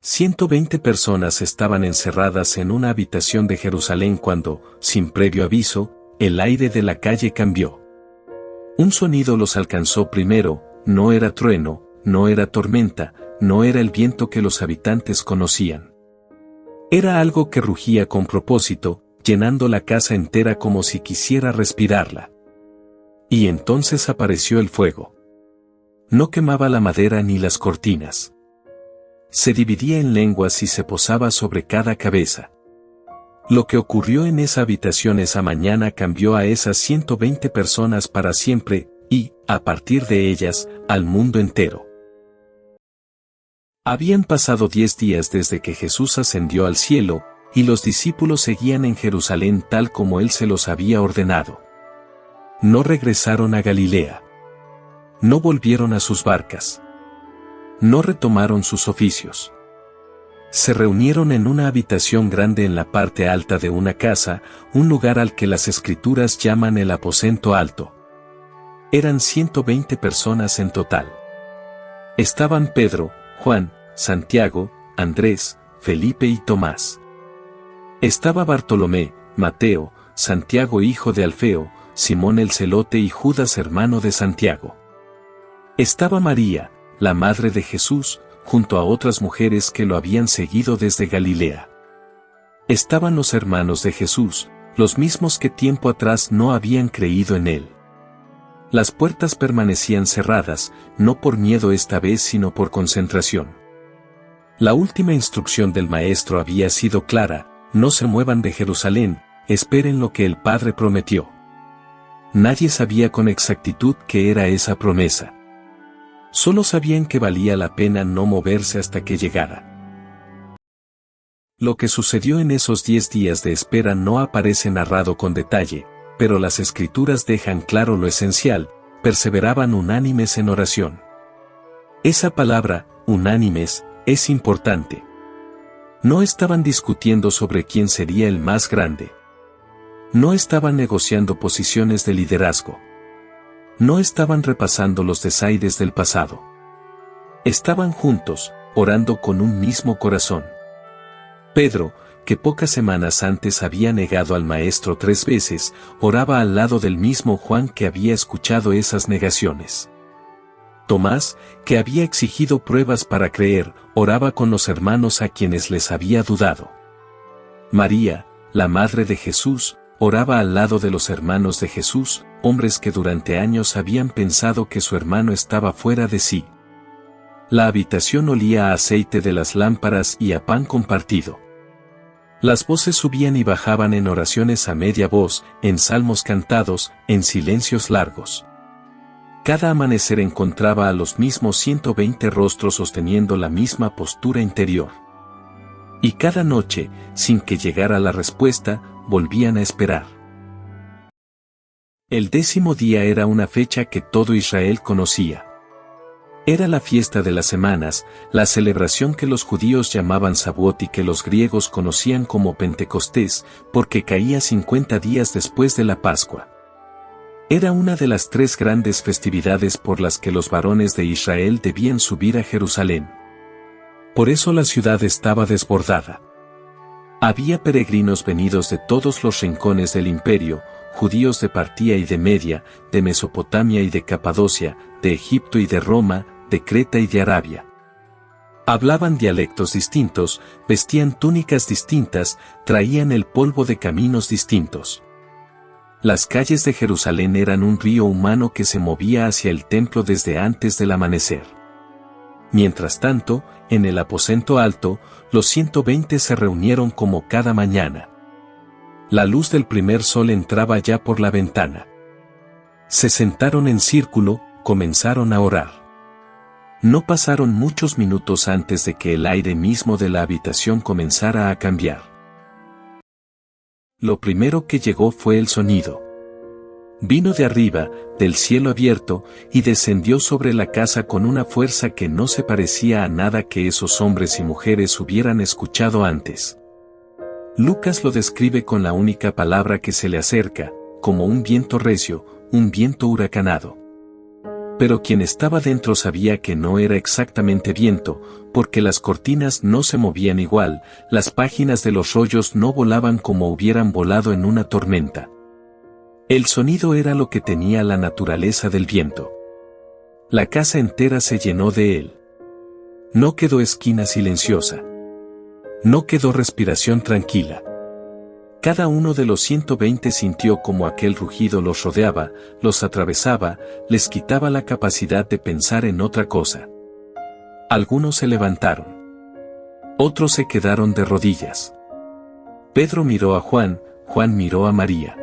120 personas estaban encerradas en una habitación de Jerusalén cuando, sin previo aviso, el aire de la calle cambió. Un sonido los alcanzó primero, no era trueno, no era tormenta, no era el viento que los habitantes conocían. Era algo que rugía con propósito, llenando la casa entera como si quisiera respirarla. Y entonces apareció el fuego. No quemaba la madera ni las cortinas. Se dividía en lenguas y se posaba sobre cada cabeza. Lo que ocurrió en esa habitación esa mañana cambió a esas 120 personas para siempre, y, a partir de ellas, al mundo entero. Habían pasado 10 días desde que Jesús ascendió al cielo, y los discípulos seguían en Jerusalén tal como Él se los había ordenado. No regresaron a Galilea. No volvieron a sus barcas. No retomaron sus oficios. Se reunieron en una habitación grande en la parte alta de una casa, un lugar al que las Escrituras llaman el aposento alto. Eran 120 personas en total. Estaban Pedro, Juan, Santiago, Andrés, Felipe y Tomás. Estaba Bartolomé, Mateo, Santiago hijo de Alfeo, Simón el celote y Judas hermano de Santiago. Estaba María, la madre de Jesús, junto a otras mujeres que lo habían seguido desde Galilea. Estaban los hermanos de Jesús, los mismos que tiempo atrás no habían creído en él. Las puertas permanecían cerradas, no por miedo esta vez sino por concentración. La última instrucción del Maestro había sido clara: no se muevan de Jerusalén, esperen lo que el Padre prometió. Nadie sabía con exactitud qué era esa promesa. Solo sabían que valía la pena no moverse hasta que llegara. Lo que sucedió en esos 10 días de espera no aparece narrado con detalle, pero las Escrituras dejan claro lo esencial: perseveraban unánimes en oración. Esa palabra, unánimes, es importante. No estaban discutiendo sobre quién sería el más grande. No estaban negociando posiciones de liderazgo. No estaban repasando los desaires del pasado. Estaban juntos, orando con un mismo corazón. Pedro, que pocas semanas antes había negado al Maestro 3 veces, oraba al lado del mismo Juan que había escuchado esas negaciones. Tomás, que había exigido pruebas para creer, oraba con los hermanos a quienes les había dudado. María, la madre de Jesús, oraba al lado de los hermanos de Jesús, hombres que durante años habían pensado que su hermano estaba fuera de sí. La habitación olía a aceite de las lámparas y a pan compartido. Las voces subían y bajaban en oraciones a media voz, en salmos cantados, en silencios largos. Cada amanecer encontraba a los mismos 120 rostros sosteniendo la misma postura interior. Y cada noche, sin que llegara la respuesta, volvían a esperar. El 10º día era una fecha que todo Israel conocía. Era la fiesta de las semanas, la celebración que los judíos llamaban Shavuot y que los griegos conocían como Pentecostés, porque caía 50 días después de la Pascua. Era una de las 3 grandes festividades por las que los varones de Israel debían subir a Jerusalén. Por eso la ciudad estaba desbordada. Había peregrinos venidos de todos los rincones del imperio, judíos de Partía y de Media, de Mesopotamia y de Capadocia, de Egipto y de Roma, de Creta y de Arabia. Hablaban dialectos distintos, vestían túnicas distintas, traían el polvo de caminos distintos. Las calles de Jerusalén eran un río humano que se movía hacia el templo desde antes del amanecer. Mientras tanto, en el aposento alto, los 120 se reunieron como cada mañana. La luz del primer sol entraba ya por la ventana. Se sentaron en círculo, comenzaron a orar. No pasaron muchos minutos antes de que el aire mismo de la habitación comenzara a cambiar. Lo primero que llegó fue el sonido. Vino de arriba, del cielo abierto, y descendió sobre la casa con una fuerza que no se parecía a nada que esos hombres y mujeres hubieran escuchado antes. Lucas lo describe con la única palabra que se le acerca, como un viento recio, un viento huracanado. Pero quien estaba dentro sabía que no era exactamente viento, porque las cortinas no se movían igual, las páginas de los rollos no volaban como hubieran volado en una tormenta. El sonido era lo que tenía la naturaleza del viento. La casa entera se llenó de él. No quedó esquina silenciosa. No quedó respiración tranquila. Cada uno de los 120 sintió como aquel rugido los rodeaba, los atravesaba, les quitaba la capacidad de pensar en otra cosa. Algunos se levantaron. Otros se quedaron de rodillas. Pedro miró a Juan, Juan miró a María.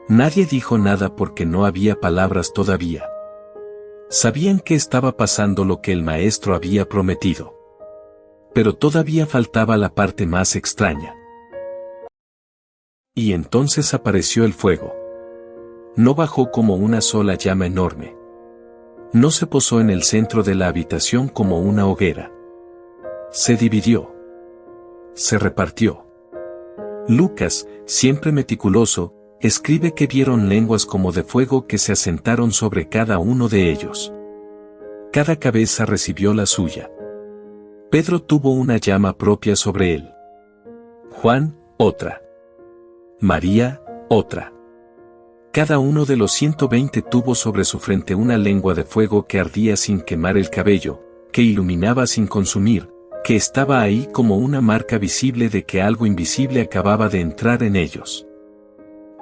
Nadie dijo nada porque no había palabras todavía. Sabían que estaba pasando lo que el maestro había prometido. Pero todavía faltaba la parte más extraña. Y entonces apareció el fuego. No bajó como una sola llama enorme. No se posó en el centro de la habitación como una hoguera. Se dividió. Se repartió. Lucas, siempre meticuloso, escribe que vieron lenguas como de fuego que se asentaron sobre cada uno de ellos. Cada cabeza recibió la suya. Pedro tuvo una llama propia sobre él. Juan, otra. María, otra. Cada uno de los 120 tuvo sobre su frente una lengua de fuego que ardía sin quemar el cabello, que iluminaba sin consumir, que estaba ahí como una marca visible de que algo invisible acababa de entrar en ellos.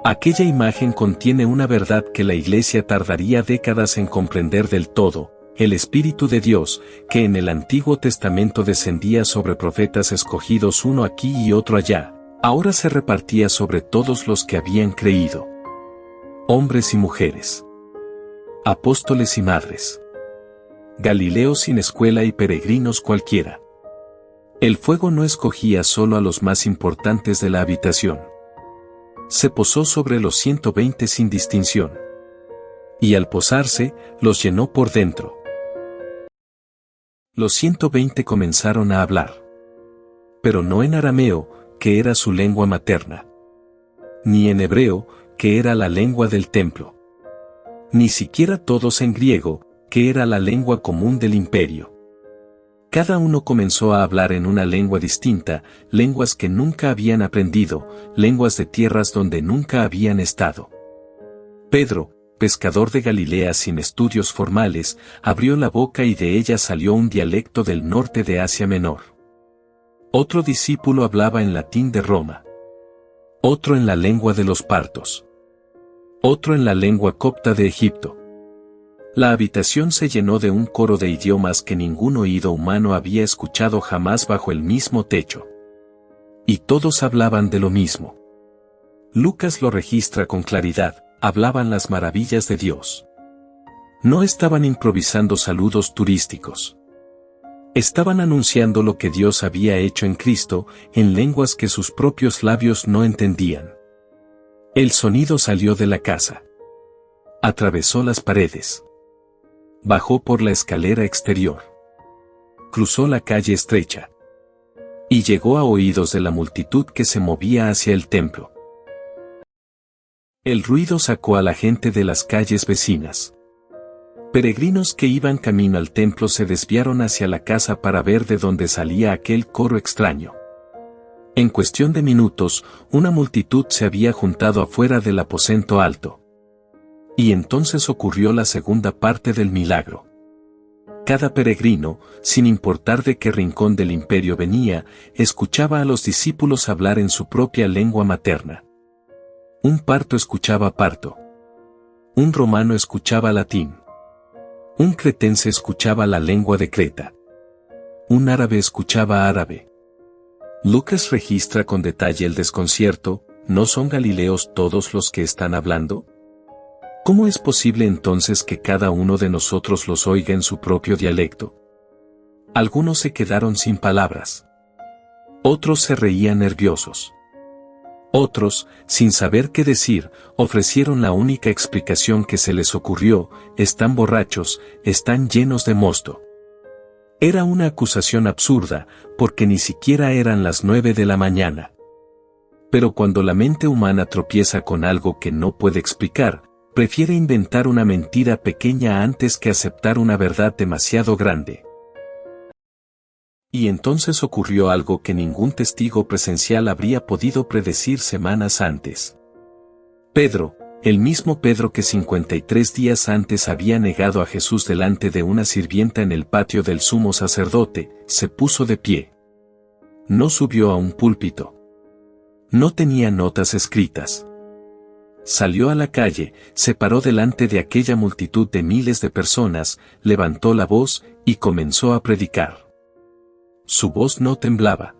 Aquella imagen contiene una verdad que la Iglesia tardaría décadas en comprender del todo: el Espíritu de Dios, que en el Antiguo Testamento descendía sobre profetas escogidos uno aquí y otro allá, ahora se repartía sobre todos los que habían creído. Hombres y mujeres. Apóstoles y madres. Galileos sin escuela y peregrinos cualquiera. El fuego no escogía solo a los más importantes de la habitación. Se posó sobre los 120 sin distinción. Y al posarse, los llenó por dentro. Los 120 comenzaron a hablar. Pero no en arameo, que era su lengua materna. Ni en hebreo, que era la lengua del templo. Ni siquiera todos en griego, que era la lengua común del imperio. Cada uno comenzó a hablar en una lengua distinta, lenguas que nunca habían aprendido, lenguas de tierras donde nunca habían estado. Pedro, pescador de Galilea sin estudios formales, abrió la boca y de ella salió un dialecto del norte de Asia Menor. Otro discípulo hablaba en latín de Roma. Otro en la lengua de los partos. Otro en la lengua copta de Egipto. La habitación se llenó de un coro de idiomas que ningún oído humano había escuchado jamás bajo el mismo techo. Y todos hablaban de lo mismo. Lucas lo registra con claridad: hablaban las maravillas de Dios. No estaban improvisando saludos turísticos. Estaban anunciando lo que Dios había hecho en Cristo, en lenguas que sus propios labios no entendían. El sonido salió de la casa. Atravesó las paredes. Bajó por la escalera exterior. Cruzó la calle estrecha. Y llegó a oídos de la multitud que se movía hacia el templo. El ruido sacó a la gente de las calles vecinas. Peregrinos que iban camino al templo se desviaron hacia la casa para ver de dónde salía aquel coro extraño. En cuestión de minutos, una multitud se había juntado afuera del aposento alto. Y entonces ocurrió la segunda parte del milagro. Cada peregrino, sin importar de qué rincón del imperio venía, escuchaba a los discípulos hablar en su propia lengua materna. Un parto escuchaba parto. Un romano escuchaba latín. Un cretense escuchaba la lengua de Creta. Un árabe escuchaba árabe. Lucas registra con detalle el desconcierto: ¿no son galileos todos los que están hablando? ¿Cómo es posible entonces que cada uno de nosotros los oiga en su propio dialecto? Algunos se quedaron sin palabras. Otros se reían nerviosos. Otros, sin saber qué decir, ofrecieron la única explicación que se les ocurrió: están borrachos, están llenos de mosto. Era una acusación absurda, porque ni siquiera eran las 9 de la mañana. Pero cuando la mente humana tropieza con algo que no puede explicar, Prefiere inventar una mentira pequeña antes que aceptar una verdad demasiado grande. Y entonces ocurrió algo que ningún testigo presencial habría podido predecir semanas antes. Pedro, el mismo Pedro que 53 días antes había negado a Jesús delante de una sirvienta en el patio del sumo sacerdote, se puso de pie. No subió a un púlpito. No tenía notas escritas. Salió a la calle, se paró delante de aquella multitud de miles de personas, levantó la voz y comenzó a predicar. Su voz no temblaba.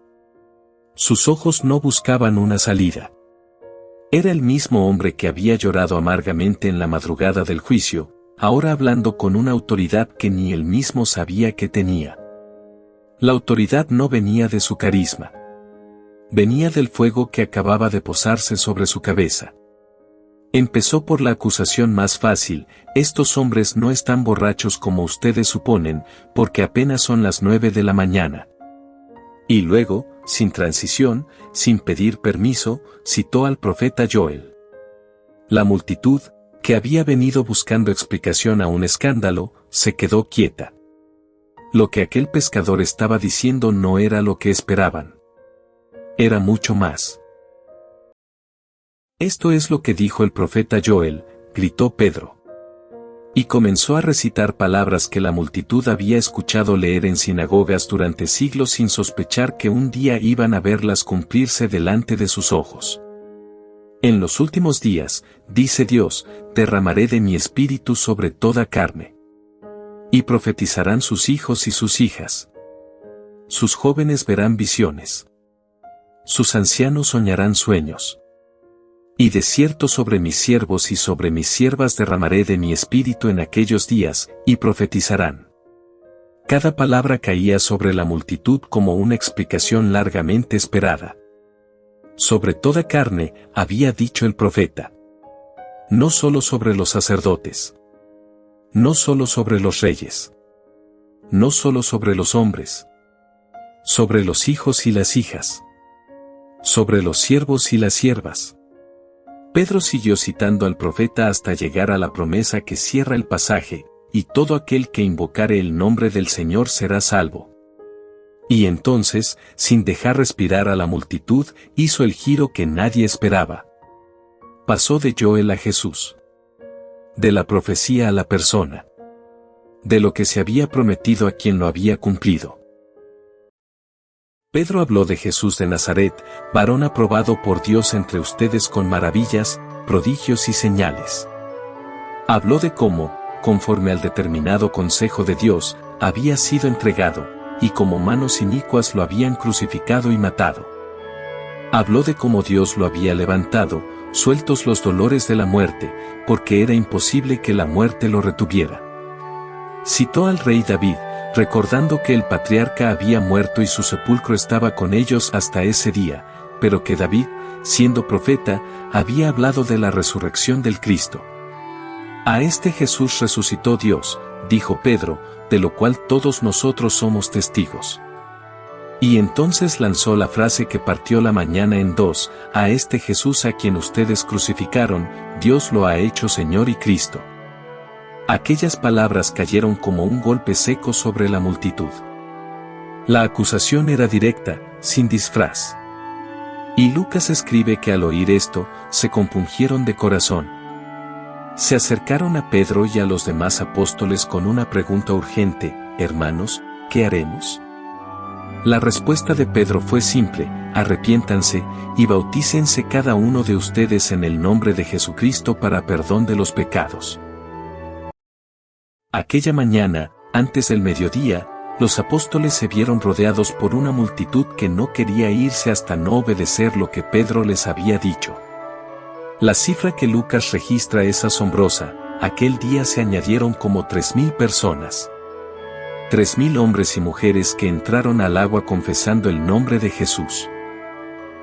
Sus ojos no buscaban una salida. Era el mismo hombre que había llorado amargamente en la madrugada del juicio, ahora hablando con una autoridad que ni él mismo sabía que tenía. La autoridad no venía de su carisma. Venía del fuego que acababa de posarse sobre su cabeza. Empezó por la acusación más fácil: estos hombres no están borrachos como ustedes suponen, porque apenas son las 9 de la mañana. Y luego, sin transición, sin pedir permiso, citó al profeta Joel. La multitud, que había venido buscando explicación a un escándalo, se quedó quieta. Lo que aquel pescador estaba diciendo no era lo que esperaban. Era mucho más. Esto es lo que dijo el profeta Joel, gritó Pedro. Y comenzó a recitar palabras que la multitud había escuchado leer en sinagogas durante siglos sin sospechar que un día iban a verlas cumplirse delante de sus ojos. En los últimos días, dice Dios, derramaré de mi espíritu sobre toda carne. Y profetizarán sus hijos y sus hijas. Sus jóvenes verán visiones. Sus ancianos soñarán sueños. Y de cierto sobre mis siervos y sobre mis siervas derramaré de mi espíritu en aquellos días, y profetizarán. Cada palabra caía sobre la multitud como una explicación largamente esperada. Sobre toda carne, había dicho el profeta. No solo sobre los sacerdotes. No solo sobre los reyes. No solo sobre los hombres. Sobre los hijos y las hijas. Sobre los siervos y las siervas. Pedro siguió citando al profeta hasta llegar a la promesa que cierra el pasaje: y todo aquel que invocare el nombre del Señor será salvo. Y entonces, sin dejar respirar a la multitud, hizo el giro que nadie esperaba. Pasó de Joel a Jesús. De la profecía a la persona. De lo que se había prometido a quien lo había cumplido. Pedro habló de Jesús de Nazaret, varón aprobado por Dios entre ustedes con maravillas, prodigios y señales. Habló de cómo, conforme al determinado consejo de Dios, había sido entregado, y como manos inicuas lo habían crucificado y matado. Habló de cómo Dios lo había levantado, sueltos los dolores de la muerte, porque era imposible que la muerte lo retuviera. Citó al rey David, recordando que el patriarca había muerto y su sepulcro estaba con ellos hasta ese día, pero que David, siendo profeta, había hablado de la resurrección del Cristo. A este Jesús resucitó Dios, dijo Pedro, de lo cual todos nosotros somos testigos. Y entonces lanzó la frase que partió la mañana en dos: a este Jesús a quien ustedes crucificaron, Dios lo ha hecho Señor y Cristo. Aquellas palabras cayeron como un golpe seco sobre la multitud. La acusación era directa, sin disfraz. Y Lucas escribe que al oír esto, se compungieron de corazón. Se acercaron a Pedro y a los demás apóstoles con una pregunta urgente: hermanos, ¿qué haremos? La respuesta de Pedro fue simple: arrepiéntanse, y bautícense cada uno de ustedes en el nombre de Jesucristo para perdón de los pecados. Aquella mañana, antes del mediodía, los apóstoles se vieron rodeados por una multitud que no quería irse hasta no obedecer lo que Pedro les había dicho. La cifra que Lucas registra es asombrosa: aquel día se añadieron como 3,000 personas. 3,000 hombres y mujeres que entraron al agua confesando el nombre de Jesús.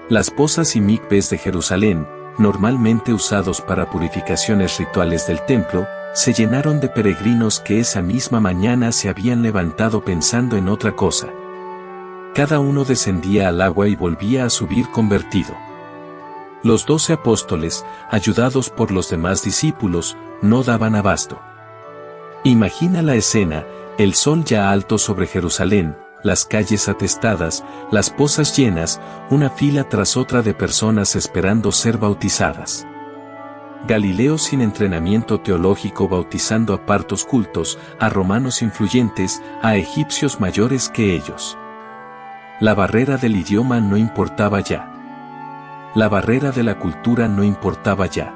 Las pozas y mikvés de Jerusalén, normalmente usados para purificaciones rituales del templo, se llenaron de peregrinos que esa misma mañana se habían levantado pensando en otra cosa. Cada uno descendía al agua y volvía a subir convertido. Los 12 apóstoles, ayudados por los demás discípulos, no daban abasto. Imagina la escena, el sol ya alto sobre Jerusalén, las calles atestadas, las pozas llenas, una fila tras otra de personas esperando ser bautizadas. Galileos sin entrenamiento teológico bautizando a partos cultos, a romanos influyentes, a egipcios mayores que ellos. La barrera del idioma no importaba ya. La barrera de la cultura no importaba ya.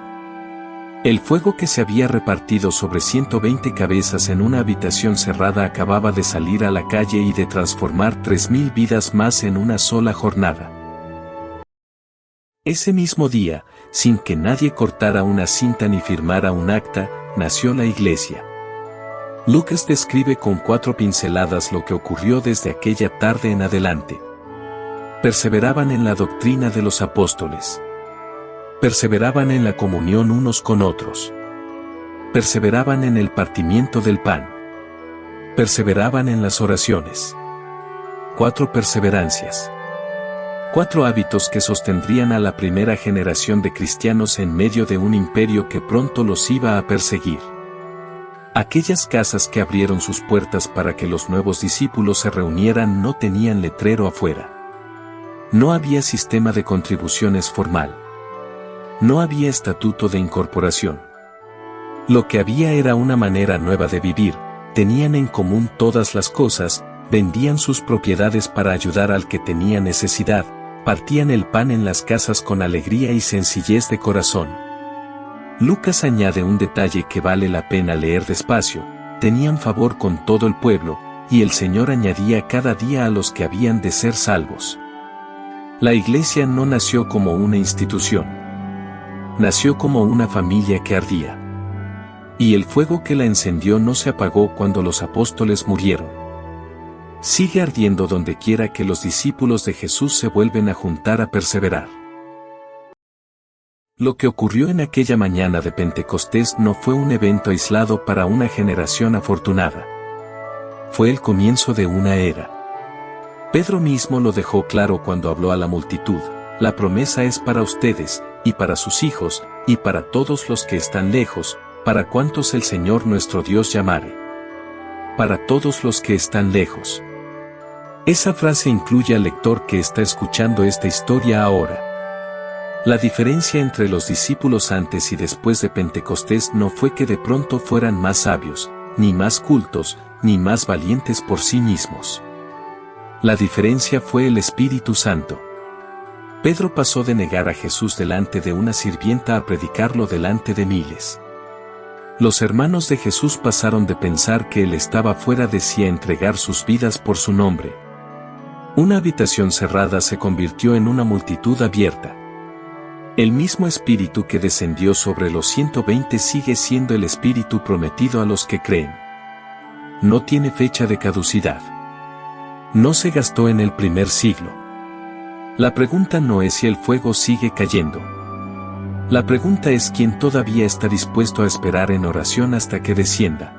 El fuego que se había repartido sobre 120 cabezas en una habitación cerrada acababa de salir a la calle y de transformar 3000 vidas más en una sola jornada. Ese mismo día, sin que nadie cortara una cinta ni firmara un acta, nació la iglesia. Lucas describe con 4 pinceladas lo que ocurrió desde aquella tarde en adelante. Perseveraban en la doctrina de los apóstoles. Perseveraban en la comunión unos con otros. Perseveraban en el partimiento del pan. Perseveraban en las oraciones. 4 perseverancias. 4 hábitos que sostendrían a la primera generación de cristianos en medio de un imperio que pronto los iba a perseguir. Aquellas casas que abrieron sus puertas para que los nuevos discípulos se reunieran no tenían letrero afuera. No había sistema de contribuciones formal. No había estatuto de incorporación. Lo que había era una manera nueva de vivir, tenían en común todas las cosas, vendían sus propiedades para ayudar al que tenía necesidad, partían el pan en las casas con alegría y sencillez de corazón. Lucas añade un detalle que vale la pena leer despacio: tenían favor con todo el pueblo, y el Señor añadía cada día a los que habían de ser salvos. La iglesia no nació como una institución. Nació como una familia que ardía. Y el fuego que la encendió no se apagó cuando los apóstoles murieron. Sigue ardiendo donde quiera que los discípulos de Jesús se vuelven a juntar a perseverar. Lo que ocurrió en aquella mañana de Pentecostés no fue un evento aislado para una generación afortunada. Fue el comienzo de una era. Pedro mismo lo dejó claro cuando habló a la multitud: la promesa es para ustedes, y para sus hijos, y para todos los que están lejos, para cuantos el Señor nuestro Dios llamare. Para todos los que están lejos. Esa frase incluye al lector que está escuchando esta historia ahora. La diferencia entre los discípulos antes y después de Pentecostés no fue que de pronto fueran más sabios, ni más cultos, ni más valientes por sí mismos. La diferencia fue el Espíritu Santo. Pedro pasó de negar a Jesús delante de una sirvienta a predicarlo delante de miles. Los hermanos de Jesús pasaron de pensar que él estaba fuera de sí a entregar sus vidas por su nombre. Una habitación cerrada se convirtió en una multitud abierta. El mismo Espíritu que descendió sobre los 120 sigue siendo el Espíritu prometido a los que creen. No tiene fecha de caducidad. No se gastó en el primer siglo. La pregunta no es si el fuego sigue cayendo. La pregunta es quién todavía está dispuesto a esperar en oración hasta que descienda.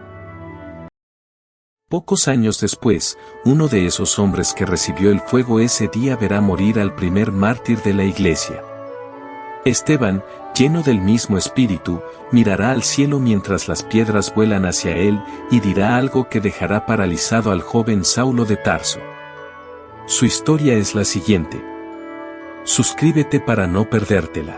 Pocos años después, uno de esos hombres que recibió el fuego ese día verá morir al primer mártir de la iglesia. Esteban, lleno del mismo espíritu, mirará al cielo mientras las piedras vuelan hacia él y dirá algo que dejará paralizado al joven Saulo de Tarso. Su historia es la siguiente. Suscríbete para no perdértela.